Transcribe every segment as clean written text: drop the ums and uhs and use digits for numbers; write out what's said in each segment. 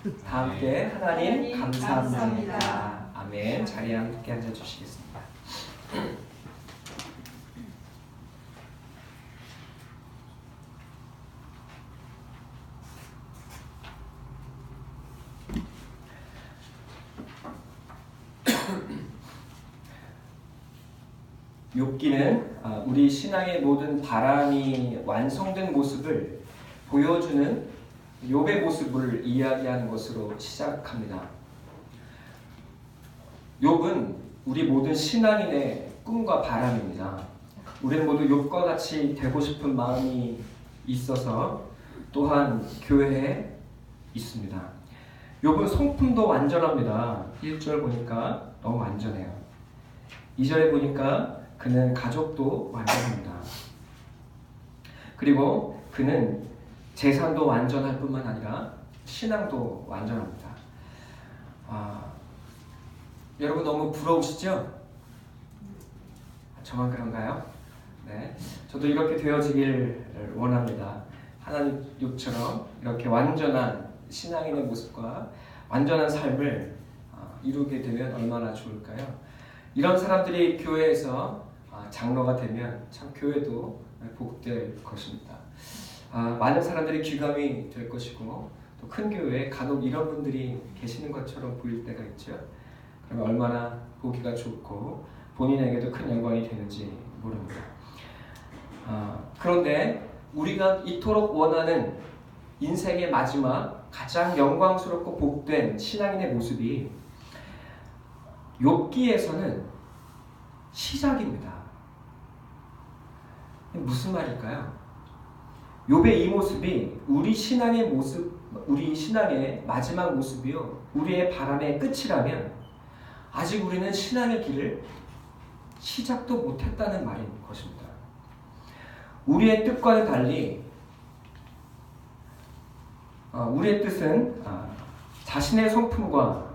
다 함께 하나님 감사합니다. 감사합니다. 아멘. 자리에 함께 앉아주시겠습니다. 욥기는 우리 신앙의 모든 바람이 완성된 모습을 보여주는 욥의 모습을 이야기하는 것으로 시작합니다. 욥은 우리 모든 신앙인의 꿈과 바람입니다. 우리는 모두 욥과 같이 되고 싶은 마음이 있어서 또한 교회에 있습니다. 욥은 성품도 완전합니다. 1절 보니까 너무 완전해요. 2절에 보니까 그는 가족도 완전합니다. 그리고 그는 재산도 완전할 뿐만 아니라 신앙도 완전합니다. 여러분 너무 부러우시죠? 저만 그런가요? 네, 저도 이렇게 되어지길 원합니다. 하나님 욥처럼 이렇게 완전한 신앙인의 모습과 완전한 삶을 이루게 되면 얼마나 좋을까요? 이런 사람들이 교회에서 장로가 되면 참 교회도 복될 것입니다. 많은 사람들이 귀감이 될 것이고 또 큰 교회에 간혹 이런 분들이 계시는 것처럼 보일 때가 있죠. 그러면 얼마나 보기가 좋고 본인에게도 큰 영광이 되는지 모릅니다. 그런데 우리가 이토록 원하는 인생의 마지막 가장 영광스럽고 복된 신앙인의 모습이 욥기에서는 시작입니다. 무슨 말일까요? 욥의 이 모습이 우리 신앙의 모습, 우리 신앙의 마지막 모습이요, 우리의 바람의 끝이라면 아직 우리는 신앙의 길을 시작도 못했다는 말인 것입니다. 우리의 뜻과는 달리 우리의 뜻은 자신의 성품과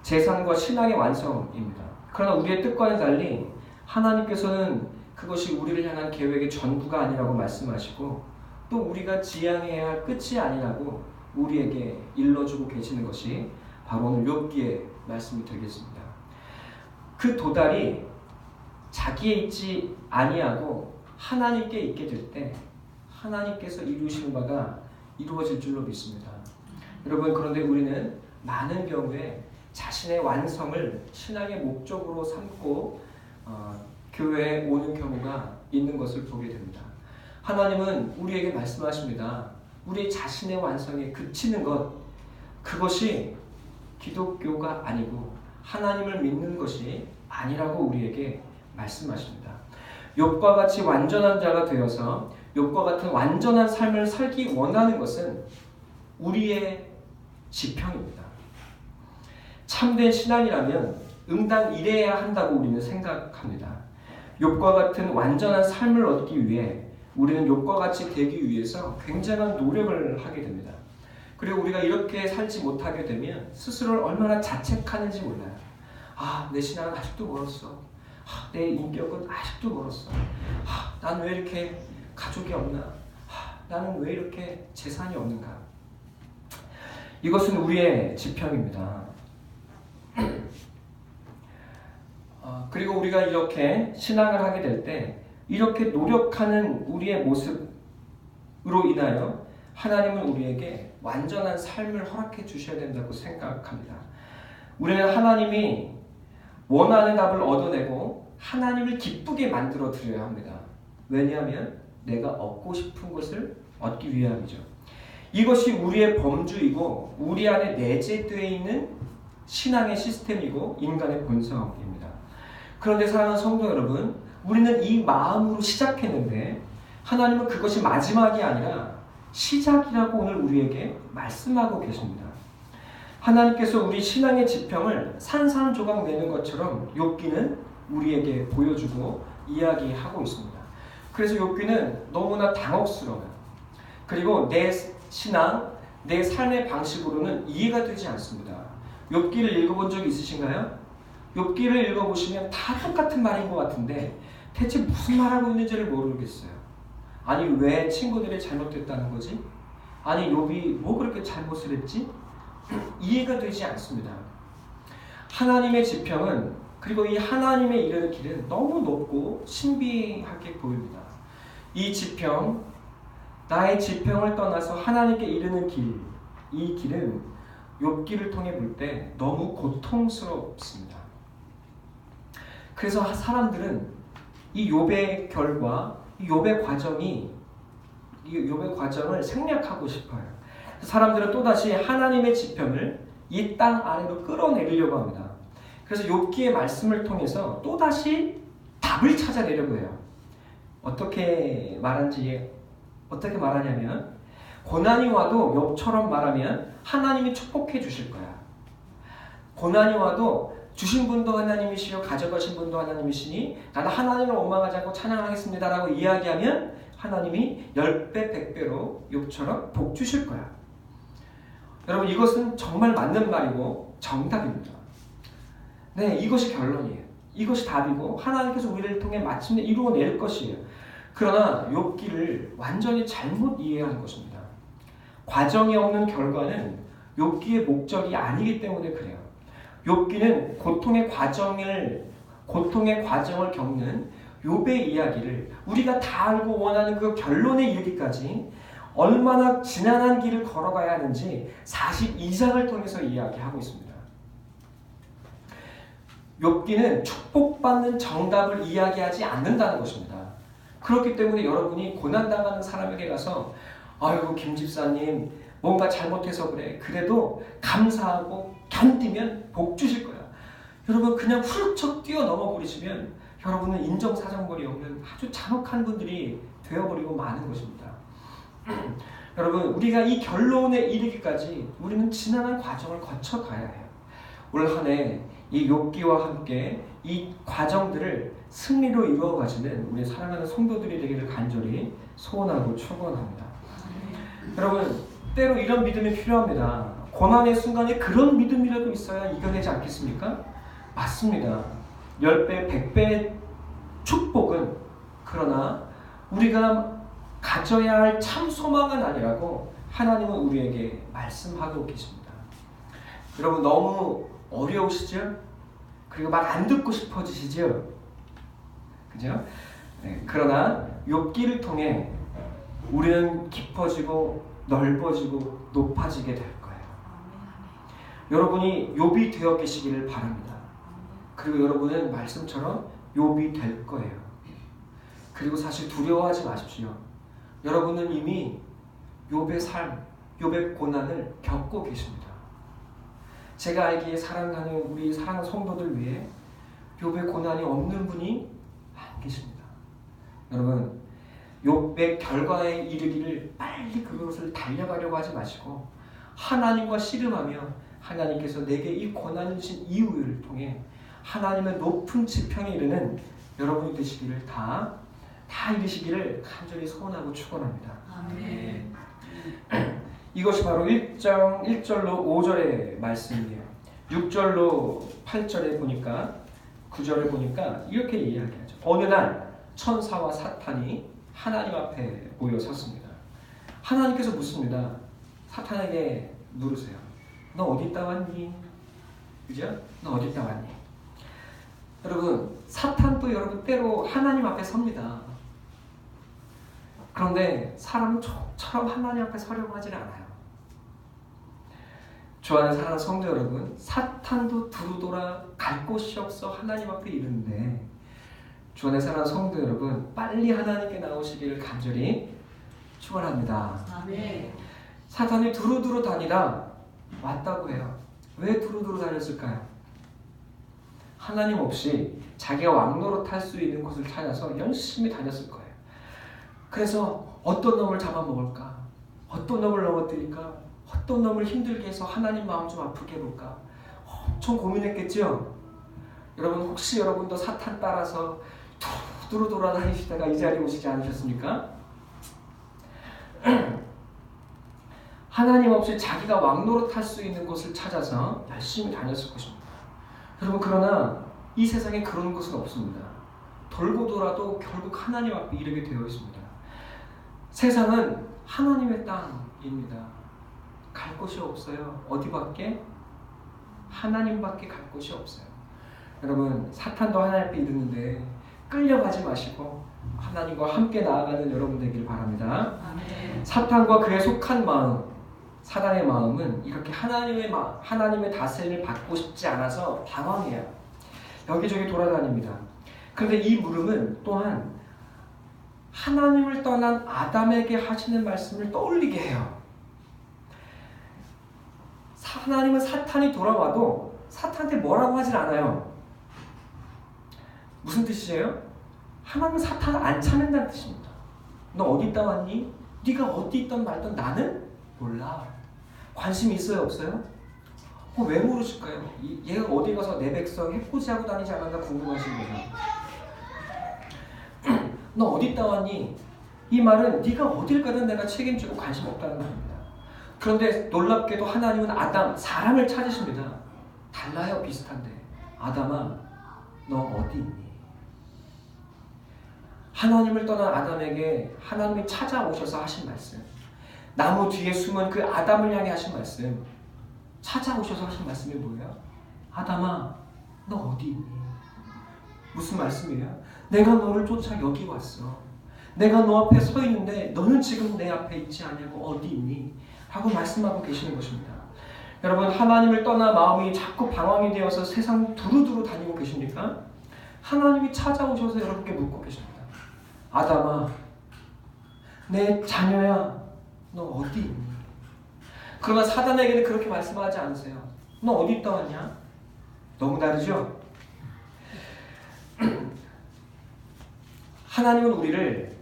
재산과 신앙의 완성입니다. 그러나 우리의 뜻과는 달리 하나님께서는 그것이 우리를 향한 계획의 전부가 아니라고 말씀하시고 또 우리가 지향해야 할 끝이 아니라고 우리에게 일러주고 계시는 것이 바로 오늘 욥기의 말씀이 되겠습니다. 그 도달이 자기에 있지 아니하고 하나님께 있게 될 때 하나님께서 이루신 바가 이루어질 줄로 믿습니다. 여러분, 그런데 우리는 많은 경우에 자신의 완성을 신앙의 목적으로 삼고 교회에 오는 경우가 있는 것을 보게 됩니다. 하나님은 우리에게 말씀하십니다. 우리 자신의 완성에 그치는 것, 그것이 기독교가 아니고 하나님을 믿는 것이 아니라고 우리에게 말씀하십니다. 욥과 같이 완전한 자가 되어서 욥과 같은 완전한 삶을 살기 원하는 것은 우리의 지평입니다. 참된 신앙이라면 응당 이래야 한다고 우리는 생각합니다. 욥과 같은 완전한 삶을 얻기 위해 우리는 욥과 같이 되기 위해서 굉장한 노력을 하게 됩니다. 그리고 우리가 이렇게 살지 못하게 되면 스스로를 얼마나 자책하는지 몰라요. 내 신앙은 아직도 멀었어. 내 인격은 아직도 멀었어. 난 왜 이렇게 가족이 없나? 나는 왜 이렇게 재산이 없는가? 이것은 우리의 지평입니다. 그리고 우리가 이렇게 신앙을 하게 될 때 이렇게 노력하는 우리의 모습으로 인하여 하나님은 우리에게 완전한 삶을 허락해 주셔야 된다고 생각합니다. 우리는 하나님이 원하는 답을 얻어내고 하나님을 기쁘게 만들어 드려야 합니다. 왜냐하면 내가 얻고 싶은 것을 얻기 위함이죠. 이것이 우리의 범주이고 우리 안에 내재되어 있는 신앙의 시스템이고 인간의 본성입니다. 그런데 사랑하는 성도 여러분, 우리는 이 마음으로 시작했는데 하나님은 그것이 마지막이 아니라 시작이라고 오늘 우리에게 말씀하고 계십니다. 하나님께서 우리 신앙의 지평을 산산조각 내는 것처럼 욥기는 우리에게 보여주고 이야기하고 있습니다. 그래서 욥기는 너무나 당혹스러워요. 그리고 내 신앙, 내 삶의 방식으로는 이해가 되지 않습니다. 욥기를 읽어본 적 있으신가요? 욥기를 읽어보시면 다 똑같은 말인 것 같은데 대체 무슨 말하고 있는지를 모르겠어요. 아니, 왜 친구들이 잘못됐다는 거지? 아니, 욥이 뭐 그렇게 잘못을 했지? 이해가 되지 않습니다. 하나님의 지평은, 그리고 이 하나님의 이르는 길은 너무 높고 신비하게 보입니다. 이 지평, 나의 지평을 떠나서 하나님께 이르는 길, 이 길은 욥기를 통해 볼 때 너무 고통스럽습니다. 그래서 사람들은 이 욥의 결과, 이 욥의 과정을 생략하고 싶어요. 사람들은 또다시 하나님의 지평을 이 땅 아래로 끌어내리려고 합니다. 그래서 욥기의 말씀을 통해서 또다시 답을 찾아내려고 해요. 어떻게 말하냐면, 고난이 와도 욥처럼 말하면 하나님이 축복해 주실 거야. 고난이 와도 주신 분도 하나님이시요 가져가신 분도 하나님이시니 나는 하나님을 원망하지 않고 찬양하겠습니다 라고 이야기하면 하나님이 10배, 100배로 욥처럼 복 주실 거야. 여러분, 이것은 정말 맞는 말이고 정답입니다. 네, 이것이 결론이에요. 이것이 답이고 하나님께서 우리를 통해 마침내 이루어낼 것이에요. 그러나 욥기를 완전히 잘못 이해한 것입니다. 과정이 없는 결과는 욥기의 목적이 아니기 때문에 그래요. 욥기는 고통의 과정을 겪는 욥의 이야기를 우리가 다 알고 원하는 그 결론에 이르기까지 얼마나 지난한 길을 걸어가야 하는지 42장을 통해서 이야기하고 있습니다. 욥기는 축복받는 정답을 이야기하지 않는다는 것입니다. 그렇기 때문에 여러분이 고난당하는 사람에게 가서 아이고 김 집사님 뭔가 잘못해서 그래, 그래도 감사하고 견디면 복 주실 거야. 여러분, 그냥 훌쩍 뛰어넘어 버리시면 여러분은 인정사정벌이 없는 아주 잔혹한 분들이 되어버리고 마는 것입니다. 여러분, 우리가 이 결론에 이르기까지 우리는 지난한 과정을 거쳐가야 해요. 올 한 해 이 욥기와 함께 이 과정들을 승리로 이루어가시는 우리 사랑하는 성도들이 되기를 간절히 소원하고 축원합니다. 여러분, 때로 이런 믿음이 필요합니다. 고난의 순간에 그런 믿음이라도 있어야 이겨내지 않겠습니까? 맞습니다. 10배, 100배의 축복은, 그러나 우리가 가져야 할 참 소망은 아니라고 하나님은 우리에게 말씀하고 계십니다. 여러분, 너무 어려우시죠? 그리고 막 안 듣고 싶어지시죠? 그죠? 네, 그러나 욥기를 통해 우리는 깊어지고 넓어지고 높아지게 될 거예요. 여러분이 욥이 되어 계시기를 바랍니다. 그리고 여러분은 말씀처럼 욥이 될 거예요. 그리고 사실 두려워하지 마십시오. 여러분은 이미 욥의 삶, 욥의 고난을 겪고 계십니다. 제가 알기에 사랑하는 우리 사랑하는 성도들 위해 욥의 고난이 없는 분이 안 계십니다. 여러분, 욥의 결과에 이르기를 빨리 그것을 달려가려고 하지 마시고 하나님과 씨름하며 하나님께서 내게 이 고난을 주신 이유를 통해 하나님의 높은 지평에 이르는 여러분이 되시기를 다 이루시기를 간절히 소원하고 축원합니다. 아멘. 이것이 바로 1장 1절로 5절의 말씀이에요. 6절로 8절에 보니까 9절에 보니까 이렇게 이야기하죠. 어느 날 천사와 사탄이 하나님 앞에 모여 섰습니다. 하나님께서 묻습니다. 사탄에게 물으세요. 너 어디 있다 왔니? 그죠? 너 어디 있다 왔니? 여러분, 사탄도 여러분 때로 하나님 앞에 섭니다. 그런데 사람은 저처럼 하나님 앞에 서려고 하지 않아요. 좋아하는 사랑하는 성도 여러분, 사탄도 두루돌아 갈 곳이 없어 하나님 앞에 이르는데 좋아하는 사랑하는 성도 여러분, 빨리 하나님께 나오시기를 간절히 축원합니다. 아멘. 사탄이 두루두루 다니다 왔다고 해요. 왜 두루두루 다녔을까요? 하나님 없이 자기가 왕노릇할 수 있는 곳을 찾아서 열심히 다녔을 거예요. 그래서 어떤 놈을 잡아먹을까? 어떤 놈을 넘어뜨릴까? 어떤 놈을 힘들게 해서 하나님 마음 좀 아프게 해볼까? 엄청 고민했겠죠? 여러분, 혹시 여러분도 사탄 따라서 두루 돌아다니시다가 이 자리에 오시지 않으셨습니까? 하나님 없이 자기가 왕노릇할 수 있는 곳을 찾아서 열심히 다녔을 것입니다. 여러분, 그러나 이 세상에 그런 것은 없습니다. 돌고 돌아도 결국 하나님 앞에 이르게 되어 있습니다. 세상은 하나님의 땅입니다. 갈 곳이 없어요. 어디밖에? 하나님밖에 갈 곳이 없어요. 여러분, 사탄도 하나님 앞에 이르는데 끌려가지 마시고 하나님과 함께 나아가는 여러분 되길 바랍니다. 아멘. 사탄과 그에 속한 마음, 사단의 마음은 이렇게 하나님의 다스림을 받고 싶지 않아서 방황해요. 여기저기 돌아다닙니다. 그런데 이 물음은 또한 하나님을 떠난 아담에게 하시는 말씀을 떠올리게 해요. 하나님은 사탄이 돌아와도 사탄한테 뭐라고 하질 않아요. 무슨 뜻이에요? 하나님은 사탄을 안 찾는다는 뜻입니다. 너 어디 있다 왔니? 네가 어디 있던 말던 나는 몰라. 관심이 있어요, 없어요? 왜 모르실까요? 얘가 어디 가서 내 백성 해코지하고 다니지 않았나 궁금하신 거죠. 너 어디 있다 왔니? 이 말은 네가 어딜 가든 내가 책임지고 관심 없다는 겁니다. 그런데 놀랍게도 하나님은 아담, 사람을 찾으십니다. 달라요, 비슷한데. 아담아, 너 어디 있니? 하나님을 떠난 아담에게 하나님이 찾아오셔서 하신 말씀, 나무 뒤에 숨은 그 아담을 향해 하신 말씀, 찾아오셔서 하신 말씀이 뭐예요? 아담아, 너 어디 있니? 무슨 말씀이에요? 내가 너를 쫓아 여기 왔어. 내가 너 앞에 서 있는데 너는 지금 내 앞에 있지 않냐고 어디 있니? 하고 말씀하고 계시는 것입니다. 여러분, 하나님을 떠나 마음이 자꾸 방황이 되어서 세상 두루두루 다니고 계십니까? 하나님이 찾아오셔서 여러분께 묻고 계십니다. 아담아, 내 자녀야, 너 어디 있니? 그러나 사단에게는 그렇게 말씀하지 않으세요. 너 어디 있다 왔냐? 너무 다르죠? 하나님은 우리를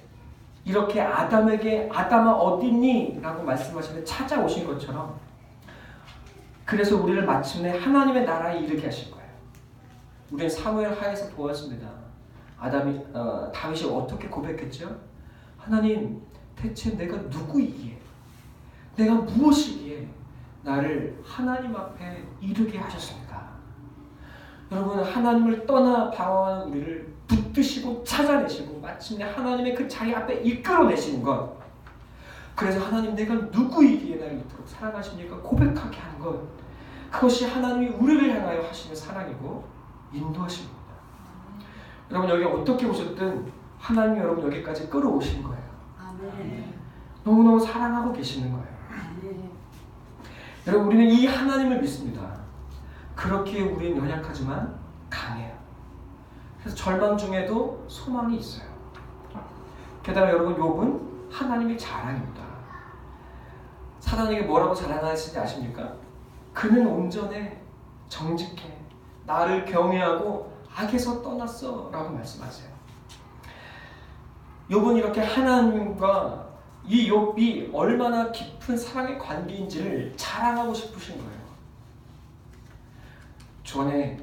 이렇게 아담에게 아담아 어딨니? 라고 말씀하시면 찾아오신 것처럼, 그래서 우리를 마침내 하나님의 나라에 이르게 하실 거예요. 우리는 사무엘 하에서 보았습니다. 다윗이 어떻게 고백했죠? 하나님, 대체 내가 누구이기에, 내가 무엇이기에 나를 하나님 앞에 이르게 하셨습니까? 여러분, 하나님을 떠나 방황하는 우리를 붙드시고 찾아내시고 마침내 하나님의 그 자리 앞에 이끌어내시는 것, 그래서 하나님, 내가 누구이기에 나를 이토록 사랑하십니까? 고백하게 하는 것, 그것이 하나님이 우리를 향하여 하시는 사랑이고 인도하십니다. 여러분, 여기 어떻게 오셨든 하나님이 여러분 여기까지 끌어오신 거예요. 아멘. 너무너무 사랑하고 계시는 거예요. 아멘. 여러분, 우리는 이 하나님을 믿습니다. 그렇게 우리는 연약하지만 강해요. 그래서 절망 중에도 소망이 있어요. 게다가 여러분, 욥은 하나님의 자랑입니다. 사단에게 뭐라고 자랑하시는지 아십니까? 그는 온전해, 정직해, 나를 경외하고 악에서 떠났어 라고 말씀하세요. 욥은 이렇게 하나님과 이 욥이 얼마나 깊은 사랑의 관계인지를 자랑하고 싶으신 거예요. 주 안에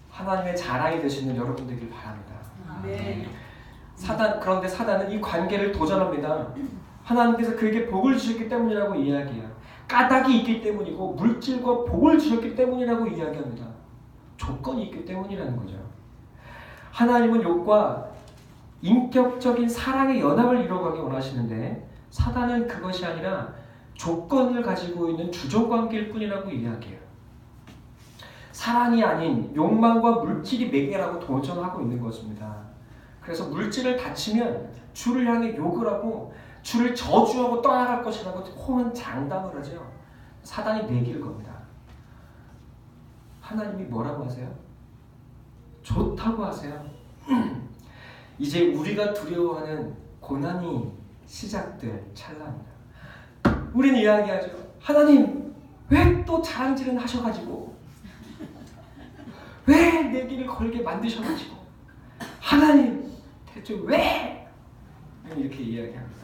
하나님의 자랑이 되시는 여러분 되길 바랍니다. 아멘. 그런데 사단은 이 관계를 도전합니다. 하나님께서 그에게 복을 주셨기 때문이라고 이야기해요. 까닭이 있기 때문이고 물질과 복을 주셨기 때문이라고 이야기합니다. 조건이 있기 때문이라는 거죠. 하나님은 욥과 인격적인 사랑의 연합을 이루어가기 원하시는데 사단은 그것이 아니라 조건을 가지고 있는 주종관계일 뿐이라고 이야기해요. 사랑이 아닌 욕망과 물질이 매개라고 도전하고 있는 것입니다. 그래서 물질을 다치면 주를 향해 욕을 하고 주를 저주하고 떠나갈 것이라고 혹은 장담을 하죠. 사단이 매길 겁니다. 하나님이 뭐라고 하세요? 좋다고 하세요. 이제 우리가 두려워하는 고난이 시작될 찰나입니다. 우리는 이야기하죠. 하나님, 왜 또 자랑질은 하셔가지고, 왜 내 길을 걸게 만드셔가지고, 하나님 대체 왜? 이렇게 이야기합니다.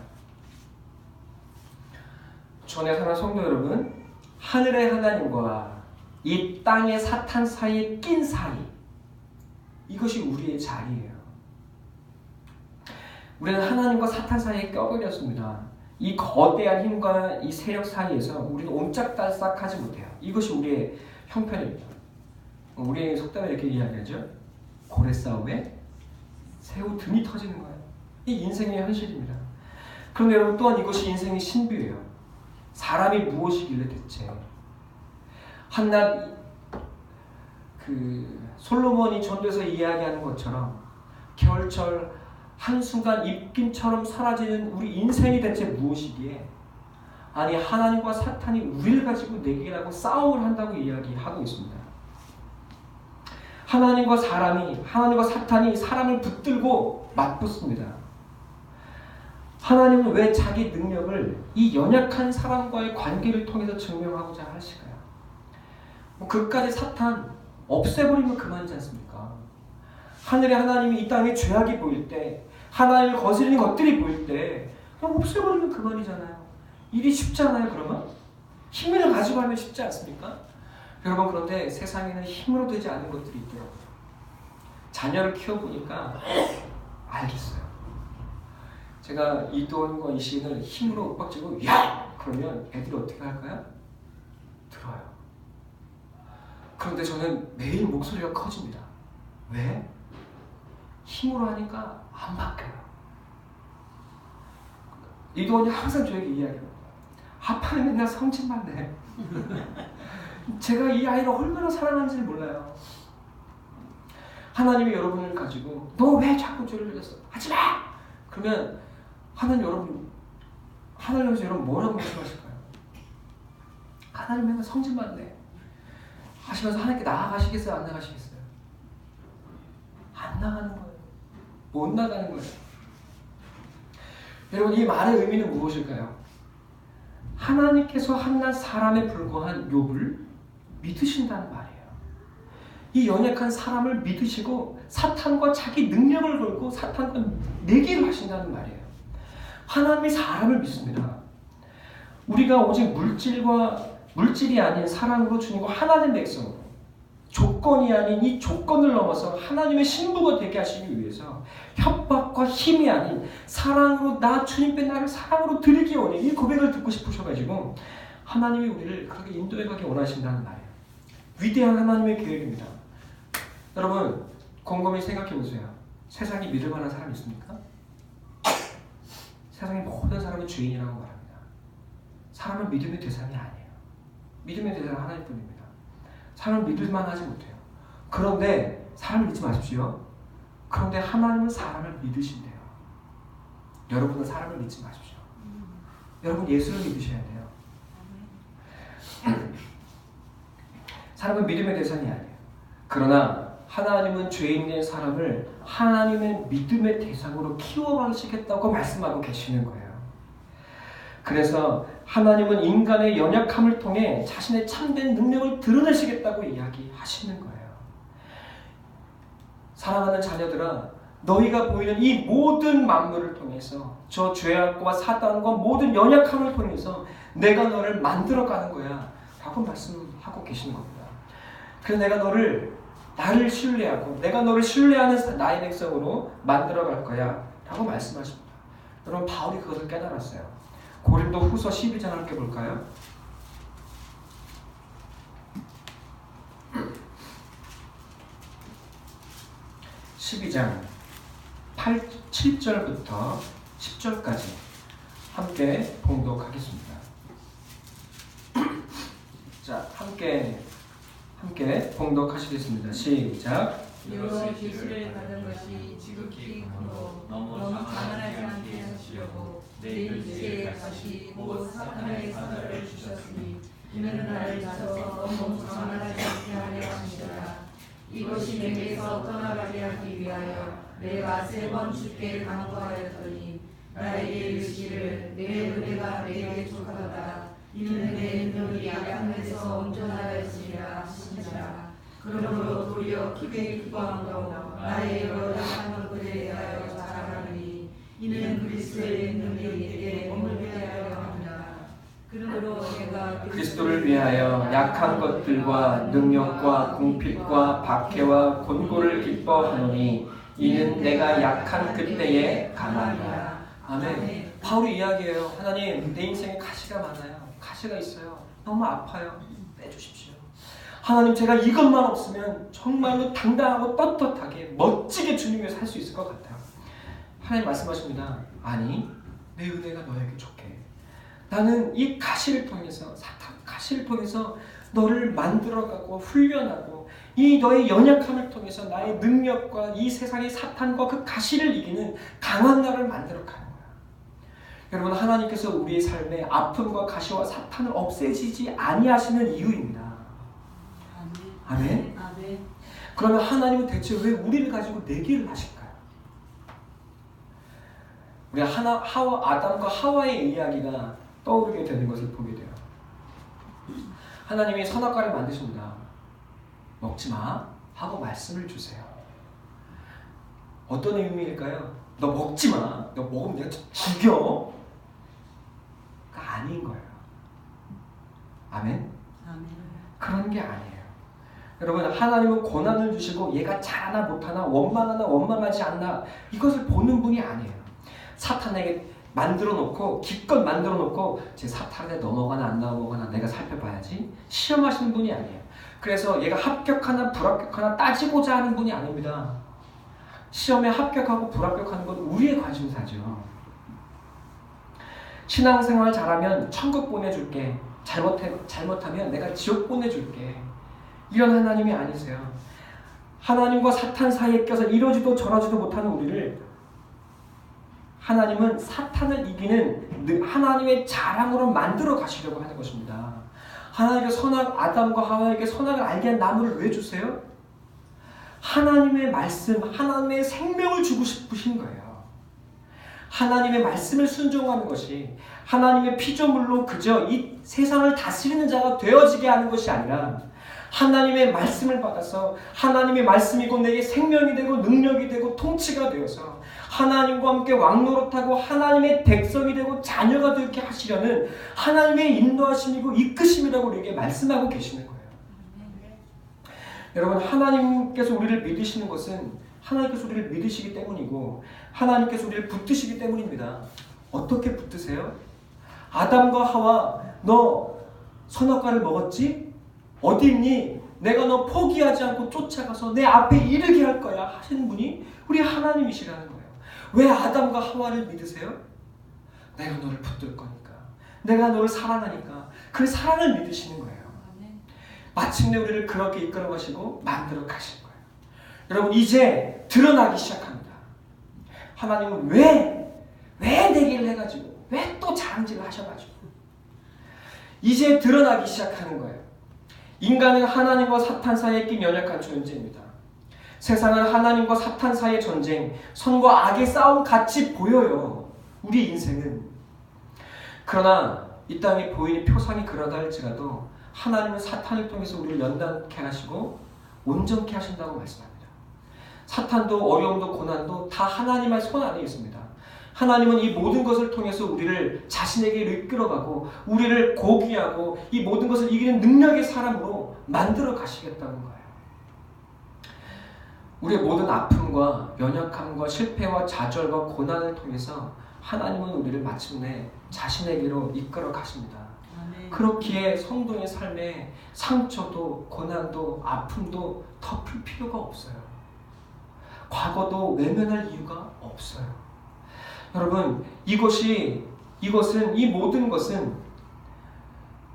전에 사는 성도 여러분, 하늘의 하나님과 이 땅의 사탄 사이에 낀 사이, 이것이 우리의 자리예요. 우리는 하나님과 사탄 사이에 껴버렸습니다. 이 거대한 힘과 이 세력 사이에서 우리는 옴짝달싹하지 못해요. 이것이 우리의 형편입니다. 우리의 속담에 이렇게 이야기하죠. 고래 싸움에 새우 등이 터지는 거예요. 이 인생의 현실입니다. 그런데 여러분, 또한 이것이 인생의 신비예요. 사람이 무엇이길래 대체 한낱 솔로몬이 전도에서 이야기하는 것처럼 겨울철 한순간 입김처럼 사라지는 우리 인생이 대체 무엇이기에 아니 하나님과 사탄이 우리를 가지고 내기라고 싸움을 한다고 이야기하고 있습니다. 하나님과 사탄이 사람을 붙들고 맞붙습니다. 하나님은 왜 자기 능력을 이 연약한 사람과의 관계를 통해서 증명하고자 하실까요? 그까지 사탄 없애버리면 그만이지 않습니까? 하늘에 하나님이 이 땅에 죄악이 보일 때, 하나님을 거스르는 것들이 보일 때 그냥 없애버리면 그만이잖아요. 일이 쉽지 않아요, 그러면? 힘을 가지고 하면 쉽지 않습니까? 여러분, 그런데 세상에는 힘으로 되지 않은 것들이 있더라고요. 자녀를 키워보니까 알겠어요. 제가 이도원과 이시인을 힘으로 윽박지고 야! 그러면 애들이 어떻게 할까요? 들어요. 그런데 저는 매일 목소리가 커집니다. 왜? 힘으로 하니까 안 바뀌어요. 이도원이 항상 저에게 이야기해요. 아빠는 맨날 성질만 내. 제가 이 아이를 얼마나 사랑하는지 몰라요. 하나님이 여러분을 가지고 너 왜 자꾸 죄를 저질렀어? 하지 마! 그러면 하나님께서 여러분 뭐라고 말씀하실까요? 하나님 맨날 성질만 내 하시면서 하나님께 나아가시겠어요? 안 나가시겠어요? 안 나가는 거예요. 못 나가는 거예요. 여러분, 이 말의 의미는 무엇일까요? 하나님께서 한낱 사람에 불과한 욥을 믿으신다는 말이에요. 이 연약한 사람을 믿으시고 사탄과 자기 능력을 걸고 사탄과 내기를 하신다는 말이에요. 하나님이 사람을 믿습니다. 우리가 오직 물질이 아닌 사랑으로 주님과 하나님 백성, 조건이 아닌 이 조건을 넘어서 하나님의 신부가 되게 하시기 위해서 협박과 힘이 아닌 사랑으로 나 주님께 나를 사랑으로 드리기 원해. 이 고백을 듣고 싶으셔가지고 하나님이 우리를 그렇게 인도해 가기 원하신다는 말이에요. 위대한 하나님의 계획입니다. 여러분, 곰곰이 생각해 보세요. 세상에 믿을 만한 사람이 있습니까? 세상의 모든 사람이 죄인이라고 말합니다. 사람은 믿음의 대상이 아니에요. 믿음의 대상은 하나님뿐입니다. 사람을 믿을 만하지 못해요. 그런데 사람을 믿지 마십시오. 그런데 하나님은 사람을 믿으신대요. 여러분은 사람을 믿지 마십시오. 여러분 예수를 믿으셔야 돼요. 사람은 믿음의 대상이 아니에요. 그러나 하나님은 죄인된 사람을 하나님의 믿음의 대상으로 키워가시겠다고 말씀하고 계시는 거예요. 그래서 하나님은 인간의 연약함을 통해 자신의 참된 능력을 드러내시겠다고 이야기하시는 거예요. 사랑하는 자녀들아, 너희가 보이는 이 모든 만물을 통해서 저 죄악과 사단과 모든 연약함을 통해서 내가 너를 만들어가는 거야 라고 말씀하고 계시는 겁니다. 그래서 내가 나를 신뢰하고 내가 너를 신뢰하는 나의 백성으로 만들어갈 거야 라고 말씀하십니다. 여러분, 바울이 그것을 깨달았어요. 고린도 후서 12장 함께 볼까요? 12장 7절부터 10절까지 함께 봉독하겠습니다. 자, 함께 봉독하시겠습니다. 시작. 여호와의 계시를 받은 것이 지극히 크고 너무 자만하지 않게 하시려고 내 일체에 다시 곧 사탄의 사자를 주셨으니 이는 나를 다져서 너무 자만하지 않게 하려 하시더라. 이것이 내게서 떠나가게 하기 위하여 내가 3번 주께 간구하였더니 나에게 이르시기를 내 은혜가 내게 족하도다. 이는 내 능력이 약함에서 온전하였으리라 하시니라. 그러므로 도리어 크게 기뻐함으로 나의 여러 약한 것들에 대하여 자랑하니 이는 그리스도의 능력이 내게 머물게 하려 합니다. 그러므로 내가 그리스도를 위하여 약한 것들과 능력과 궁핍과 박해와 곤고를 기뻐하노니 이는 내가 약한 그때에 강함이라. 아멘. 바울이 이야기해요. 하나님, 내 인생에 가시가 많아요. 가시가 있어요. 너무 아파요. 빼주십시오. 하나님, 제가 이것만 없으면 정말로 당당하고 떳떳하게 멋지게 주님 위해 살 수 있을 것 같아요. 하나님 말씀하십니다. 아니, 내 은혜가 너에게 족해. 나는 이 가시를 통해서, 사탄 가시를 통해서 너를 만들어가고 훈련하고 이 너의 연약함을 통해서 나의 능력과 이 세상의 사탄과 그 가시를 이기는 강한 나를 만들어 가는 거야. 여러분, 하나님께서 우리의 삶에 아픔과 가시와 사탄을 없애지지 아니하시는 이유입니다. 아멘. 아멘. 그러면 하나님은 대체 왜 우리를 가지고 내기를 하실까요? 우리 아담과 하와의 이야기가 떠오르게 되는 것을 보게 돼요. 하나님이 선악과를 만드십니다. 먹지 마 하고 말씀을 주세요. 어떤 의미일까요? 너 먹지 마. 너 먹으면 내가 죽여. 그가 아닌 거예요. 아멘? 아멘. 그런 게 아니에요. 여러분, 하나님은 고난을 주시고 얘가 잘하나 못하나 원망하나 원망하지 않나 이것을 보는 분이 아니에요. 사탄에게 만들어 놓고 기껏 만들어 놓고 제 사탄에 넘어가나 안 넘어가나 내가 살펴봐야지 시험하시는 분이 아니에요. 그래서 얘가 합격하나 불합격하나 따지고자 하는 분이 아닙니다. 시험에 합격하고 불합격하는 건 우리의 관심사죠. 신앙생활 잘하면 천국 보내줄게. 잘못하면 내가 지옥 보내줄게. 이런 하나님이 아니세요. 하나님과 사탄 사이에 껴서 이러지도 저러지도 못하는 우리를 하나님은 사탄을 이기는 하나님의 자랑으로 만들어 가시려고 하는 것입니다. 하나님께서 아담과 하와에게 선악을 알게 한 나무를 왜 주세요? 하나님의 말씀, 하나님의 생명을 주고 싶으신 거예요. 하나님의 말씀을 순종하는 것이 하나님의 피조물로 그저 이 세상을 다스리는 자가 되어지게 하는 것이 아니라 하나님의 말씀을 받아서 하나님의 말씀이고 내게 생명이 되고 능력이 되고 통치가 되어서 하나님과 함께 왕노릇하고 하나님의 백성이 되고 자녀가 되게 하시려는 하나님의 인도하심이고 이끄심이라고 우리에게 말씀하고 계시는 거예요. 여러분, 하나님께서 우리를 믿으시는 것은 하나님께서 우리를 믿으시기 때문이고 하나님께서 우리를 붙드시기 때문입니다. 어떻게 붙드세요? 아담과 하와, 너 선악과를 먹었지? 어디 있니? 내가 너 포기하지 않고 쫓아가서 내 앞에 이르게 할 거야 하시는 분이 우리 하나님이시라는 거예요. 왜 아담과 하와를 믿으세요? 내가 너를 붙들 거니까. 내가 너를 사랑하니까. 그 사랑을 믿으시는 거예요. 마침내 우리를 그렇게 이끌어 가시고 만들어 가신 거예요. 여러분, 이제 드러나기 시작합니다. 하나님은 왜 내기를 해가지고 왜 또 자랑질을 하셔가지고 이제 드러나기 시작하는 거예요. 인간은 하나님과 사탄 사이에 낀 연약한 존재입니다. 세상은 하나님과 사탄 사이의 전쟁, 선과 악의 싸움 같이 보여요. 우리 인생은. 그러나 이 땅에 보이는 표상이 그러다 할지라도 하나님은 사탄을 통해서 우리를 연단케 하시고 온전케 하신다고 말씀합니다. 사탄도 어려움도 고난도 다 하나님의 손 안에 있습니다. 하나님은 이 모든 것을 통해서 우리를 자신에게 이끌어가고 우리를 고귀하고 이 모든 것을 이기는 능력의 사람으로 만들어 가시겠다는 거예요. 우리의 모든 아픔과 연약함과 실패와 좌절과 고난을 통해서 하나님은 우리를 마침내 자신에게로 이끌어 가십니다. 그렇기에 성도의 삶에 상처도 고난도 아픔도 덮을 필요가 없어요. 과거도 외면할 이유가 없어요. 여러분, 이 모든 것은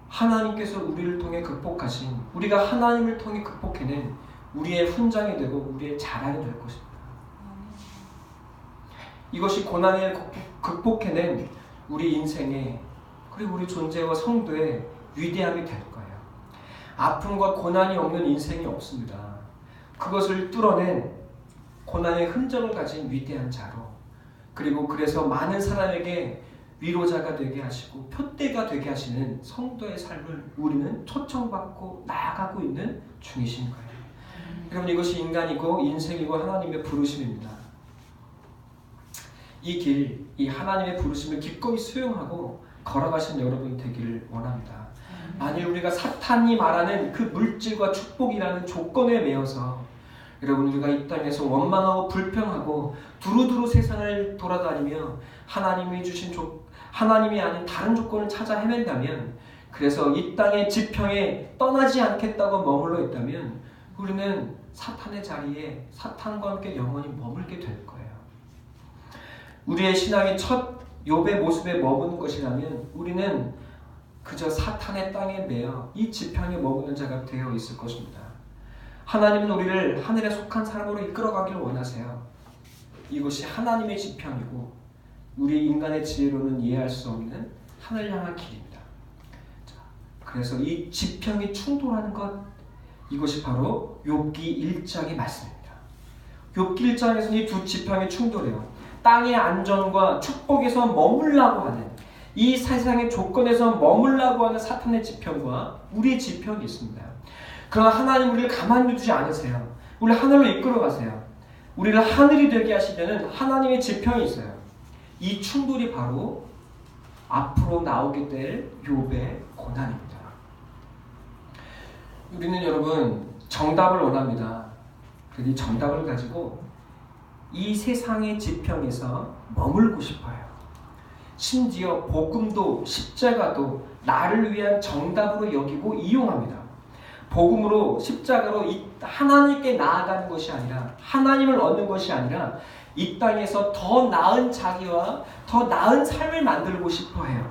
하나님께서 우리를 통해 극복하신, 우리가 하나님을 통해 극복해낸 우리의 훈장이 되고 우리의 자랑이 될 것입니다. 이것이 고난을 극복해낸 우리 인생의 그리고 우리 존재와 성도의 위대함이 될 거예요. 아픔과 고난이 없는 인생이 없습니다. 그것을 뚫어낸 고난의 흔적을 가진 위대한 자로, 그리고 그래서 많은 사람에게 위로자가 되게 하시고 표대가 되게 하시는 성도의 삶을 우리는 초청받고 나아가고 있는 중이신 거예요. 여러분, 이것이 인간이고 인생이고 하나님의 부르심입니다. 이 길, 이 하나님의 부르심을 기꺼이 수용하고 걸어가신 여러분이 되기를 원합니다. 만일 우리가 사탄이 말하는 그 물질과 축복이라는 조건에 매여서 여러분, 우리가 이 땅에서 원망하고 불평하고 두루두루 세상을 돌아다니며 하나님이 주신 하나님이 아닌 다른 조건을 찾아 헤맨다면, 그래서 이 땅의 지평에 떠나지 않겠다고 머물러 있다면 우리는 사탄의 자리에 사탄과 함께 영원히 머물게 될 거예요. 우리의 신앙의 첫 욥의 모습에 머무는 것이라면 우리는 그저 사탄의 땅에 매여 이 지팡이에 머무는 자가 되어 있을 것입니다. 하나님은 우리를 하늘에 속한 사람으로 이끌어가기를 원하세요. 이것이 하나님의 지평이고 우리 인간의 지혜로는 이해할 수 없는 하늘 향한 길입니다. 자, 그래서 이 지평이 충돌하는 것, 이것이 바로 욥기 1장의 말씀입니다. 욥기 1장에서는 이 두 지평이 충돌해요. 땅의 안전과 축복에서 머물라고 하는, 이 세상의 조건에서 머물라고 하는 사탄의 지평과 우리의 지평이 있습니다. 그러나 하나님 우리를 가만히 두지 않으세요. 우리를 하늘로 이끌어 가세요. 우리를 하늘이 되게 하시려는 하나님의 지평이 있어요. 이 충돌이 바로 앞으로 나오게 될 욥의 고난입니다. 우리는 여러분 정답을 원합니다. 그래서 이 정답을 가지고 이 세상의 지평에서 머물고 싶어요. 심지어 복음도 십자가도 나를 위한 정답으로 여기고 이용합니다. 복음으로 십자가로 하나님께 나아가는 것이 아니라, 하나님을 얻는 것이 아니라 이 땅에서 더 나은 자기와 더 나은 삶을 만들고 싶어 해요.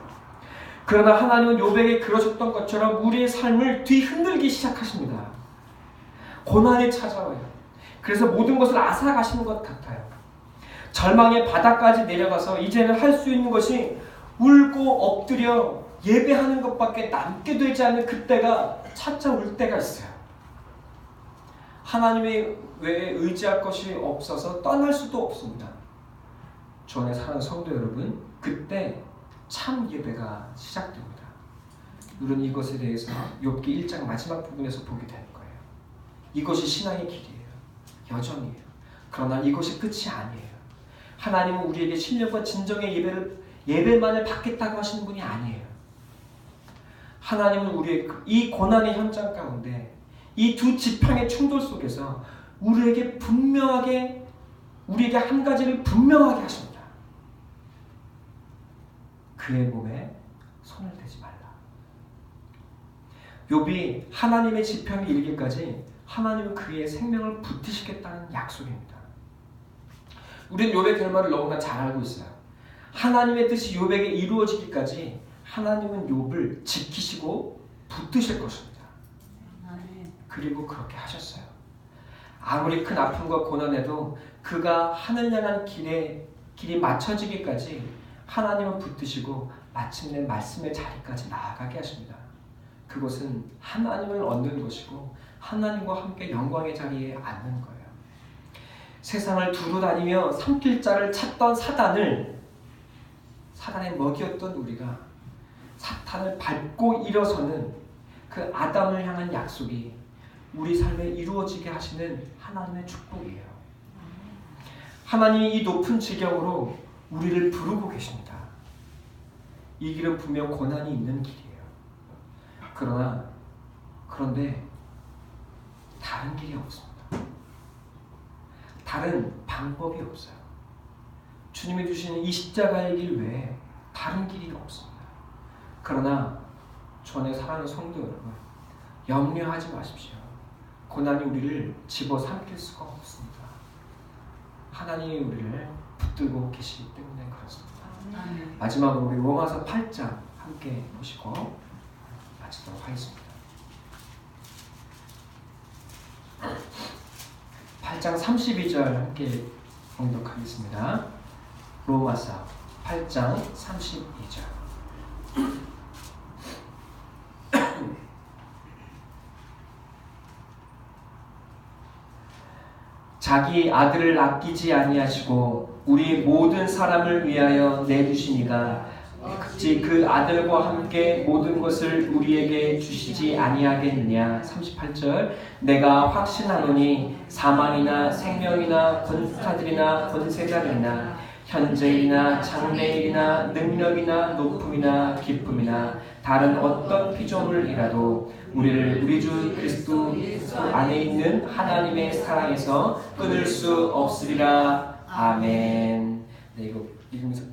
그러나 하나님은 욥에게 그러셨던 것처럼 우리의 삶을 뒤흔들기 시작하십니다. 고난이 찾아와요. 그래서 모든 것을 앗아가시는 것 같아요. 절망의 바닥까지 내려가서 이제는 할 수 있는 것이 울고 엎드려 예배하는 것밖에 남게 되지 않는 그때가 찾아올 때가 있어요. 하나님의 외에 의지할 것이 없어서 떠날 수도 없습니다. 주 안에 사랑하는 성도 여러분, 그때 참 예배가 시작됩니다. 우리는 이것에 대해서 욥기 1장 마지막 부분에서 보게 되는 거예요. 이것이 신앙의 길이에요. 여정이에요. 그러나 이것이 끝이 아니에요. 하나님은 우리에게 신령과 진정의 예배만을 받겠다고 하시는 분이 아니에요. 하나님은 우리의 이 고난의 현장 가운데 이 두 지평의 충돌 속에서 우리에게 한 가지를 분명하게 하십니다. 그의 몸에 손을 대지 말라. 욥이 하나님의 지평에 이르기까지 하나님은 그의 생명을 붙드시겠다는 약속입니다. 우리는 욥의 결말을 너무나 잘 알고 있어요. 하나님의 뜻이 욥에게 이루어지기까지 하나님은 욥을 지키시고 붙드실 것입니다. 그리고 그렇게 하셨어요. 아무리 큰 아픔과 고난에도 그가 하늘 향한 길이 맞춰지기까지 하나님은 붙드시고 마침내 말씀의 자리까지 나아가게 하십니다. 그것은 하나님을 얻는 것이고 하나님과 함께 영광의 자리에 앉는 거예요. 세상을 두루 다니며 삼킬 자를 찾던 사단의 먹이였던 우리가 사탄을 밟고 일어서는 그 아담을 향한 약속이 우리 삶에 이루어지게 하시는 하나님의 축복이에요. 하나님이 이 높은 지경으로 우리를 부르고 계십니다. 이 길은 분명 고난이 있는 길이에요. 그런데 다른 길이 없습니다. 다른 방법이 없어요. 주님이 주시는 이 십자가의 길 외에 다른 길이 없습니다. 그러나 주 안에 사랑하는 성도 여러분, 염려하지 마십시오. 고난이 우리를 집어삼킬 수가 없습니다. 하나님이 우리를 붙들고 계시기 때문에 그렇습니다. 마지막으로 우리 로마서 8장 함께 보시고 마치도록 하겠습니다. 8장 32절 함께 봉독하겠습니다. 로마서 8장 32절. 자기 아들을 아끼지 아니하시고 우리 모든 사람을 위하여 내주시니가 어찌 그 아들과 함께 모든 것을 우리에게 주시지 아니하겠느냐. 38절. 내가 확신하노니 사망이나 생명이나 권세자들이나 권세자들이나 현재이나 장래일이나 능력이나 높음이나 기쁨이나 다른 어떤 피조물이라도 우리를 우리 주 그리스도 안에 있는 하나님의 사랑에서 끊을 수 없으리라. 아멘. 네, 이거 읽으면서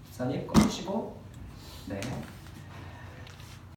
목사님 꺼주시고, 네.